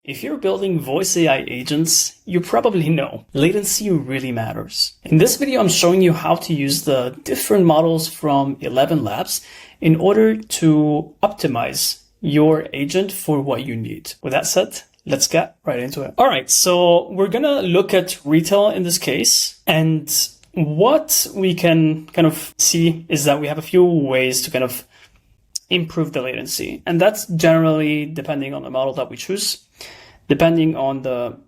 If you're building voice AI agents, you probably know latency really matters. In this video, I'm showing you how to use the different models from 11 Labs in order to optimize your agent for what you need. With that said, let's get right into it. All right, so we're gonna look at Retell in this case, and what we can kind of see is that we have a few ways to kind of improve the latency. And that's generally depending on the model that we choose, depending on the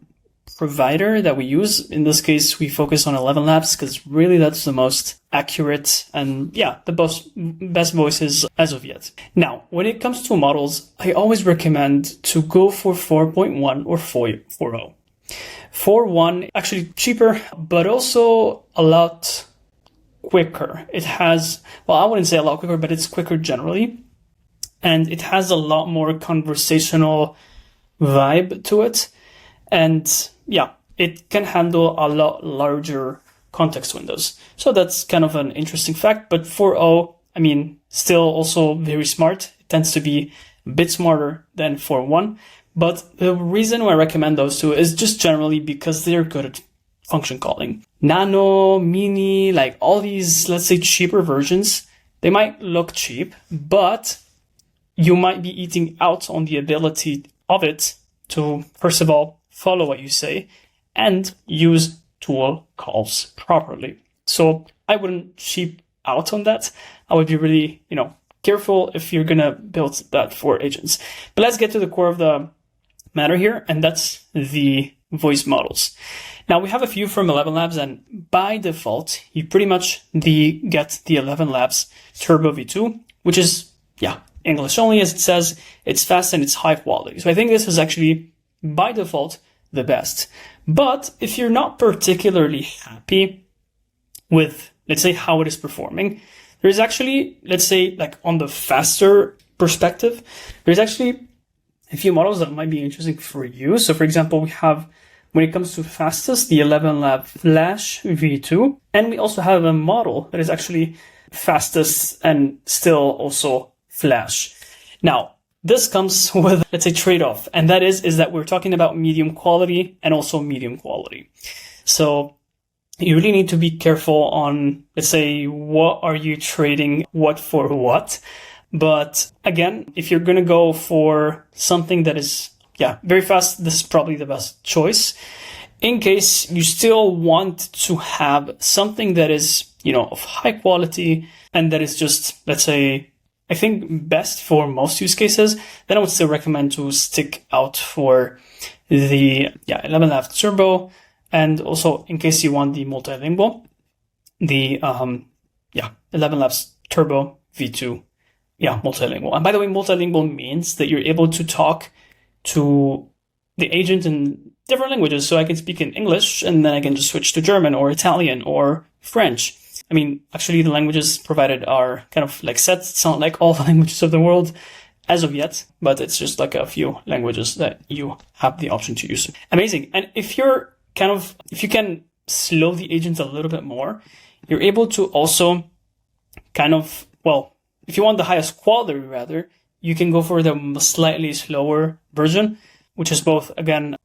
provider that we use. In this case, we focus on 11 Labs because really that's the most accurate and the best voices as of yet. Now, when it comes to models, I always recommend to go for 4.1 or 4.0. 4.1 actually cheaper, but also a lot quicker. It has, well, I wouldn't say a lot quicker, but it's quicker generally. And it has a lot more conversational vibe to it. And yeah, it can handle a lot larger context windows. So that's kind of an interesting fact. But 4.0, I mean, still also very smart. It tends to be a bit smarter than 4.1. But the reason why I recommend those two is just generally because they're good at function calling. Nano, Mini, like all these, let's say, cheaper versions, they might look cheap, but you might be eating out on the ability of it to, first of all, follow what you say and use tool calls properly. So I wouldn't cheap out on that. I would be really, careful if you're going to build that for agents. But let's get to the core of the matter here, and that's the voice models. Now we have a few from 11 Labs, and by default, you pretty much get the 11 Labs Turbo V2, which is, English only, as it says. It's fast and it's high quality. So I think this is actually, by default, the best. But if you're not particularly happy with, let's say, how it is performing, there's actually, let's say, like on the faster perspective, there's actually a few models that might be interesting for you. So for example, we have, when it comes to fastest, the 11 Lab Flash V2, and we also have a model that is actually fastest and still also Flash. Now, this comes with, let's say, trade-off, and that is that we're talking about medium quality and also medium quality. So you really need to be careful on, let's say, what are you trading what for what? But again, if you're going to go for something that is, very fast, this is probably the best choice. In case you still want to have something that is, of high quality and that is just, let's say, I think best for most use cases, then I would still recommend to stick out for the 11 Labs Turbo, and also in case you want the multilingual, the 11 Labs Turbo V2, multilingual. And by the way, multilingual means that you're able to talk to the agent in different languages. So I can speak in English and then I can just switch to German or Italian or French. I mean, actually, the languages provided are kind of like set. It's not like all the languages of the world as of yet, but it's just like a few languages that you have the option to use. Amazing. And if you can slow the agent a little bit more, you're able to also if you want the highest quality rather, you can go for the slightly slower version, which is both, again,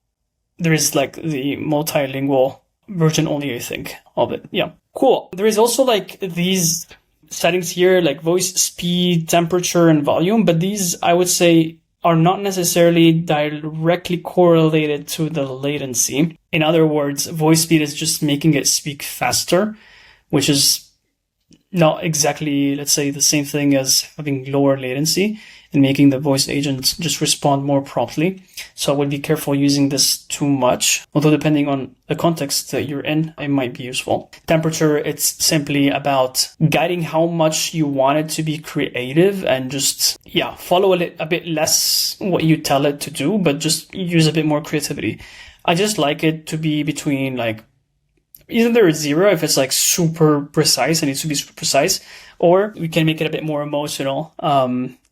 there is like the multilingual version only, I think, of it. Yeah. Cool. There is also like these settings here, like voice speed, temperature, and volume, but these, I would say, are not necessarily directly correlated to the latency. In other words, voice speed is just making it speak faster, which is not exactly, let's say, the same thing as having lower latency and making the voice agent just respond more promptly. So I would be careful using this too much, although depending on the context that you're in, it might be useful. Temperature, it's simply about guiding how much you want it to be creative and just, follow it a bit less what you tell it to do, but just use a bit more creativity. I just like it to be between like, either a 0 if it's like super precise, it needs to be super precise, or we can make it a bit more emotional.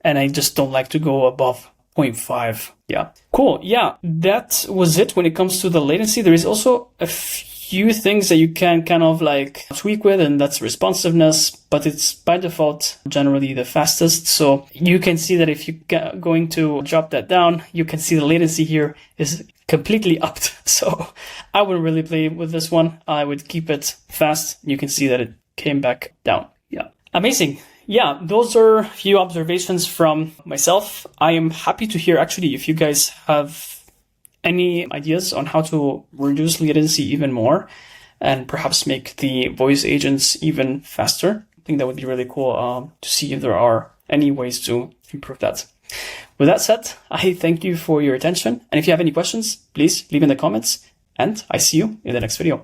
And I just don't like to go above 0.5. Yeah. Cool. Yeah. That was it when it comes to the latency. There is also a few things that you can kind of like tweak with, and that's responsiveness, but it's by default generally the fastest. So you can see that if you're going to drop that down, you can see the latency here is completely upped. So I wouldn't really play with this one. I would keep it fast. You can see that it came back down. Yeah. Amazing. Yeah, those are a few observations from myself. I am happy to hear actually if you guys have any ideas on how to reduce latency even more and perhaps make the voice agents even faster. I think that would be really cool to see if there are any ways to improve that. With that said, I thank you for your attention. And if you have any questions, please leave in the comments, and I see you in the next video.